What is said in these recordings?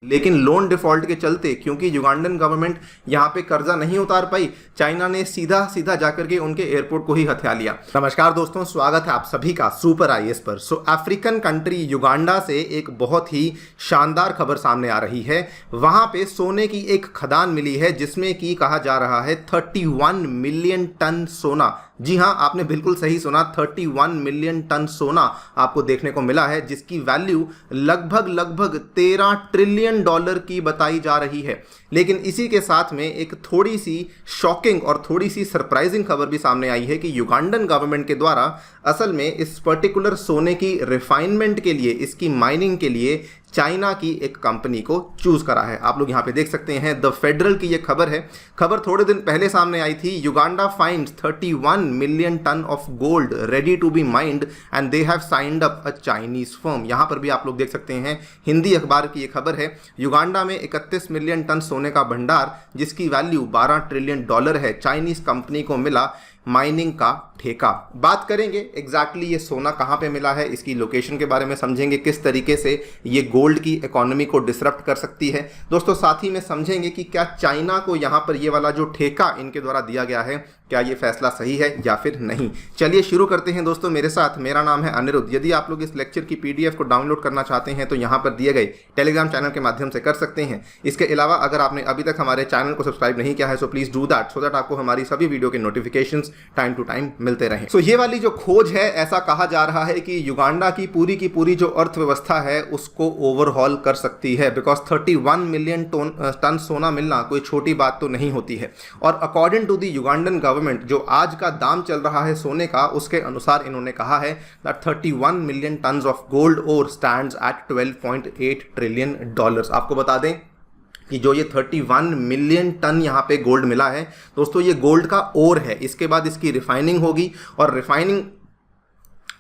लेकिन loan default के चलते क्योंकि युगांडन गवर्नमेंट यहाँ पे कर्जा नहीं उतार पाई, चाइना ने सीधा सीधा जाकर के उनके एयरपोर्ट को ही हथिया लिया। नमस्कार दोस्तों, स्वागत है आप सभी का सुपर आईएएस पर। अफ्रीकन कंट्री युगांडा से एक बहुत ही शानदार खबर सामने आ रही है। वहां पे सोने की एक खदान मिली है जिसमें कि कहा जा रहा है 31 मिलियन टन सोना। जी हाँ, आपने बिल्कुल सही सुना, 31 मिलियन टन सोना आपको देखने को मिला है, जिसकी वैल्यू लगभग 13 ट्रिलियन डॉलर की बताई जा रही है। लेकिन इसी के साथ में एक थोड़ी सी शॉकिंग और थोड़ी सी सरप्राइजिंग खबर भी सामने आई है कि युगांडन गवर्नमेंट के द्वारा असल में इस पर्टिकुलर सोने की रिफाइनमेंट के लिए, इसकी माइनिंग के लिए चाइना की एक कंपनी को चूज करा है। आप लोग यहां पे देख सकते हैं, द फेडरल की ये खबर है। खबर थोड़े दिन पहले सामने आई थी। Uganda finds 31 million ton of gold ready to be mined and they have signed up a Chinese firm. यहां पर भी आप लोग देख सकते हैं, हिंदी अखबार की ये खबर है। युगांडा में 31 मिलियन टन सोने का भंडार जिसकी वैल्यू 12 ट्रिलियन डॉलर है, चाइनीज कंपनी को मिला माइनिंग का ठेका। बात करेंगे एग्जैक्टली ये सोना कहाँ पे मिला है, इसकी लोकेशन के बारे में समझेंगे, किस तरीके से ये गोल्ड की इकोनॉमी को डिसरप्ट कर सकती है दोस्तों। साथ ही में समझेंगे कि क्या चाइना को यहाँ पर ये वाला जो ठेका इनके द्वारा दिया गया है, क्या ये फैसला सही है या फिर नहीं। चलिए शुरू करते हैं दोस्तों मेरे साथ। मेरा नाम है अनिरुद्ध। यदि आप लोग इस लेक्चर की पीडीएफ को डाउनलोड करना चाहते हैं तो यहाँ पर दिए गए टेलीग्राम चैनल के माध्यम से कर सकते हैं। इसके अलावा अगर आपने अभी तक हमारे चैनल को सब्सक्राइब नहीं किया है so please do that, so that आपको हमारी सभी वीडियो के नोटिफिकेशंस टाइम टू टाइम मिलते रहें। सो ये वाली जो खोज है, ऐसा कहा जा रहा है कि युगांडा की पूरी जो अर्थव्यवस्था है उसको ओवरहॉल कर सकती है, बिकॉज 31 मिलियन टन सोना मिलना कोई छोटी बात तो नहीं होती है। और according to the Ugandan government, जो आज का दाम चल रहा है सोने का, उसके अनुसार इन्होंने कहा है that 31 million tons of gold ore stands at 12.8 trillion dollars. आपको बता दें कि जो ये 31 मिलियन टन यहाँ पे गोल्ड मिला है दोस्तों, ये गोल्ड का ओर है। इसके बाद इसकी रिफाइनिंग होगी और रिफाइनिंग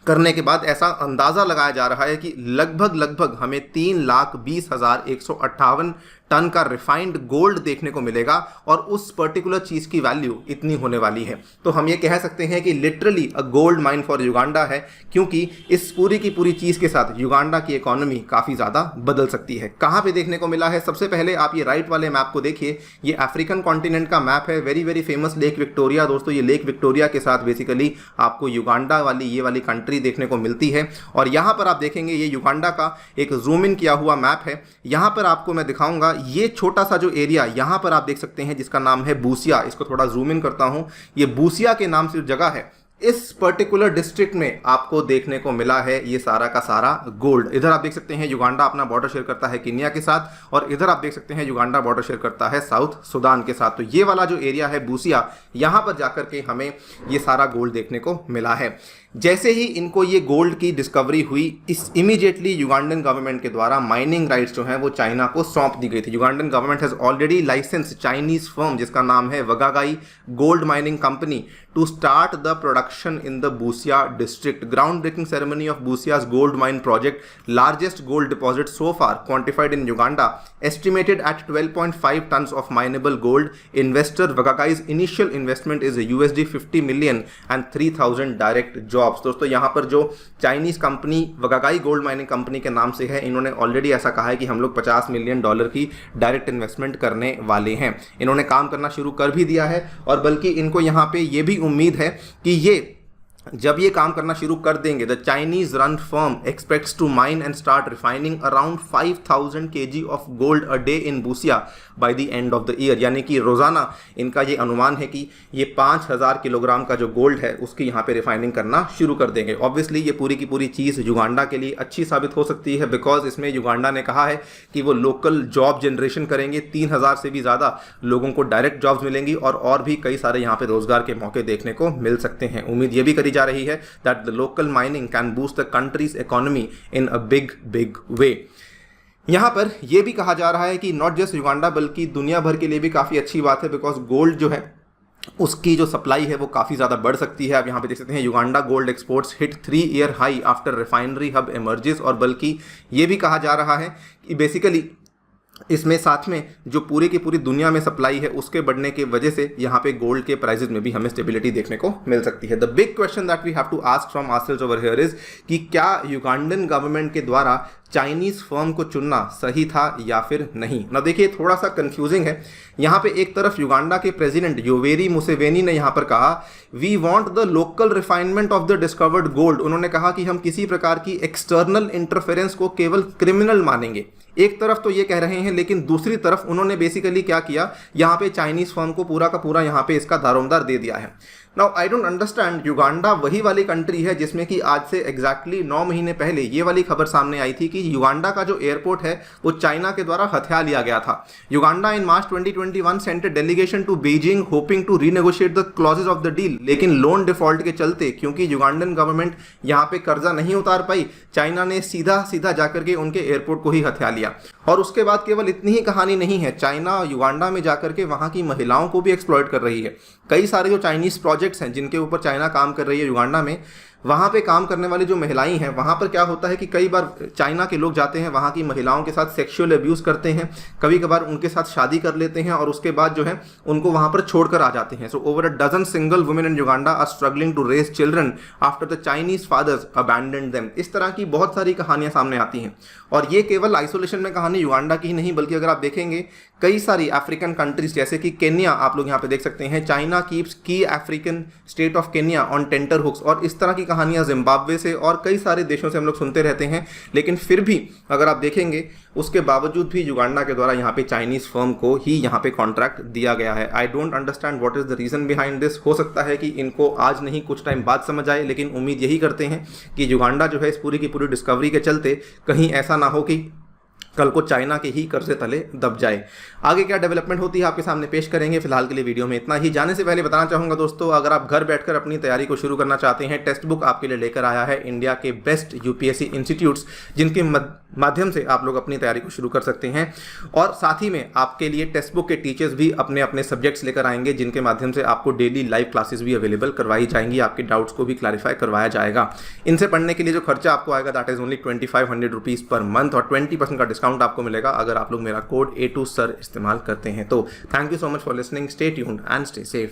करने के बाद ऐसा अंदाज़ा लगाया जा रहा है कि लगभग हमें 3,20,158 टन का रिफाइंड गोल्ड देखने को मिलेगा और उस पर्टिकुलर चीज़ की वैल्यू इतनी होने वाली है। तो हम ये कह सकते हैं कि literally a gold mine for Uganda है, क्योंकि इस पूरी की पूरी चीज़ के साथ युगांडा की इकोनॉमी काफ़ी ज़्यादा बदल सकती है। कहाँ पे देखने को मिला है? सबसे पहले आप ये राइट वाले मैप को देखिए। ये अफ्रीकन कॉन्टिनेंट का मैप है। वेरी फेमस लेक विक्टोरिया दोस्तों। ये लेक विक्टोरिया के साथ बेसिकली आपको युगांडा वाली ये वाली कंट्री देखने को मिलती है। और यहाँ पर आप देखेंगे ये युगांडा का एक जूम इन किया हुआ मैप है। यहाँ पर आपको मैं दिखाऊंगा ये छोटा सा जो एरिया यहाँ पर आप देख सकते हैं जिसका नाम है बूसिया। इसको थोड़ा जूम इन करता हूँ। ये बूसिया के नाम से जगह है, इस पर्टिकुलर डिस्ट्रिक्ट में आपको देखने को मिला है ये सारा का सारा गोल्ड। इधर आप देख सकते हैं युगांडा अपना बॉर्डर शेयर करता है किनिया के साथ, और इधर आप देख सकते हैं युगांडा बॉर्डर शेयर करता है साउथ सुडान के साथ। तो ये वाला जो एरिया है बूसिया, यहाँ पर जाकर के हमें ये सारा गोल्ड देखने को मिला है। जैसे ही इनको ये गोल्ड की डिस्कवरी हुई, इस इमीडिएटली युगांडन गवर्नमेंट के द्वारा माइनिंग राइट्स जो हैं वो चाइना को सौंप दी गई थी। Ugandan government has already license Chinese firm जिसका नाम है Wagagai gold mining company to start the production in the Busia district. Ground breaking ceremony of Busia's gold mine project, largest gold deposit so far quantified in Uganda, estimated at 12.5 tons of mineable gold. Investor Wagagai's initial investment is $50 million and 3,000 direct jobs. दोस्तों यहाँ पर जो Chinese company Wagagai gold mining company के नाम से है, इन्होंने already ऐसा कहा है कि हम लोग $50 मिलियन की डायरेक्ट इन्वेस्टमेंट करने वाले हैं। इन्होंने काम करना शुरू कर भी दिया है, और बल्कि इनको यहाँ पे ये भी उम्मीद है कि ये जब ये काम करना शुरू कर देंगे, the Chinese run firm expects to mine and start refining around 5,000 kg of gold a day in Busia by the end of the year. यानी कि रोजाना इनका ये अनुमान है कि ये 5,000 किलोग्राम का जो गोल्ड है उसकी यहाँ पे रिफाइनिंग करना शुरू कर देंगे। ऑब्वियसली ये पूरी की पूरी चीज़ युगांडा के लिए अच्छी साबित हो सकती है, बिकॉज इसमें युगांडा ने कहा है कि वो लोकल जॉब जनरेशन करेंगे। 3,000 से भी ज़्यादा लोगों को डायरेक्ट जॉब्स मिलेंगी और भी कई सारे यहाँ पे रोजगार के मौके देखने को मिल सकते हैं। उम्मीद ये भी करी जा रही है that the local mining can boost the countries economy in a big way. यहां पर यह भी कहा जा रहा है कि नॉट जस्ट युगांडा बल्कि दुनिया भर के लिए भी काफी अच्छी बात है, बिकॉज गोल्ड जो है उसकी जो सप्लाई है वो काफ़ी ज़्यादा बढ़ सकती है। आप यहाँ पे देख सकते हैं Uganda gold exports hit 3-year high after refinery hub emerges. और बल्कि ये भी कहा जा रहा है कि बेसिकली इसमें साथ में जो पूरी की पूरी दुनिया में सप्लाई है उसके बढ़ने की वजह से यहाँ पे गोल्ड के प्राइसेस में भी हमें स्टेबिलिटी देखने को मिल सकती है। The big question that we have to ask from ourselves over here is कि क्या युगांडन गवर्नमेंट के द्वारा चाइनीज फर्म को चुनना सही था या फिर नहीं। ना देखिए, थोड़ा सा कंफ्यूजिंग है। यहाँ पे एक तरफ युगांडा के प्रेसिडेंट योवेरी मुसेवेनी ने यहाँ पर कहा we want the local refinement of the discovered gold. उन्होंने कहा कि हम किसी प्रकार की एक्सटर्नल इंटरफेरेंस को केवल क्रिमिनल मानेंगे। एक तरफ तो ये कह रहे हैं, लेकिन दूसरी तरफ उन्होंने बेसिकली क्या किया, यहाँ पे चाइनीज फर्म को पूरा का पूरा यहाँ पे इसका दारोमदार दे दिया है। Now I don't understand, Uganda वही वाली कंट्री है जिसमें कि आज से एग्जैक्टली 9 महीने पहले ये वाली खबर सामने आई थी कि युगांडा का जो एयरपोर्ट है वो चाइना के द्वारा हथिया लिया गया था। Uganda in March 2021 sent a delegation to Beijing hoping to renegotiate the clauses of the deal, लेकिन लोन डिफॉल्ट के चलते क्योंकि युगांडन गवर्नमेंट यहाँ पे कर्जा नहीं उतार पाई, चाइना ने सीधा सीधा जाकर के उनके एयरपोर्ट को ही हथिया लिया। और उसके बाद केवल इतनी ही कहानी नहीं है, चाइना युगांडा में जाकर के वहाँ की महिलाओं को भी एक्सप्लॉइट कर रही है। कई सारे जो चाइनीज प्रोजेक्ट्स हैं जिनके ऊपर चाइना काम कर रही है युगांडा में, वहाँ पे काम करने वाली जो महिलाएं हैं, वहाँ पर क्या होता है कि कई बार चाइना के लोग जाते हैं, वहाँ की महिलाओं के साथ सेक्सुअल अब्यूज़ करते हैं, कभी कभार उनके साथ शादी कर लेते हैं और उसके बाद जो है उनको वहाँ पर छोड़कर आ जाते हैं। So over a dozen single women in Uganda are struggling to raise children after the Chinese fathers abandoned them. इस तरह की बहुत सारी कहानियाँ सामने आती हैं। और ये केवल आइसोलेशन में कहानी युगांडा की ही नहीं, बल्कि अगर आप देखेंगे कई सारी अफ्रीकन कंट्रीज जैसे कि केन्या, आप लोग यहाँ पे देख सकते हैं, China keeps the African state of Kenya on tenter hooks, और इस तरह की कहानियाँ जिम्बाब्वे से और कई सारे देशों से हम लोग सुनते रहते हैं। लेकिन फिर भी अगर आप देखेंगे उसके बावजूद भी युगांडा के द्वारा यहाँ पे चाइनीज फर्म को ही यहाँ पे कॉन्ट्रैक्ट दिया गया है। I don't understand what is the reason behind this. हो सकता है कि इनको आज नहीं कुछ टाइम बाद समझ आए, लेकिन उम्मीद यही करते हैं कि युगांडा जो है इस पूरी की पूरी डिस्कवरी के चलते कहीं ऐसा ना हो कि कल को चाइना के ही कर्जे तले दब जाए। आगे क्या डेवलपमेंट होती है आपके सामने पेश करेंगे। फिलहाल के लिए वीडियो में इतना ही। जाने से पहले बताना चाहूँगा दोस्तों, अगर आप घर बैठकर अपनी तैयारी को शुरू करना चाहते हैं, टेक्स्ट बुक आपके लिए लेकर आया है इंडिया के बेस्ट यूपीएससी इंस्टीट्यूट्स, जिनके माध्यम से आप लोग अपनी तैयारी को शुरू कर सकते हैं। और साथ ही में आपके लिए टेक्स्ट बुक के टीचर्स भी अपने अपने सब्जेक्ट्स लेकर आएंगे, जिनके माध्यम से आपको डेली लाइव क्लासेस भी अवेलेबल करवाई जाएंगी, आपके डाउट्स को भी क्लैरिफाई करवाया जाएगा। इनसे पढ़ने के लिए जो खर्चा आपको आएगा that is only 2500 rupees per month, और 20% का डिस्काउंट आपको मिलेगा अगर आप लोग मेरा कोड A2SIR इस्तेमाल करते हैं। तो thank you so much for listening, stay tuned and stay safe.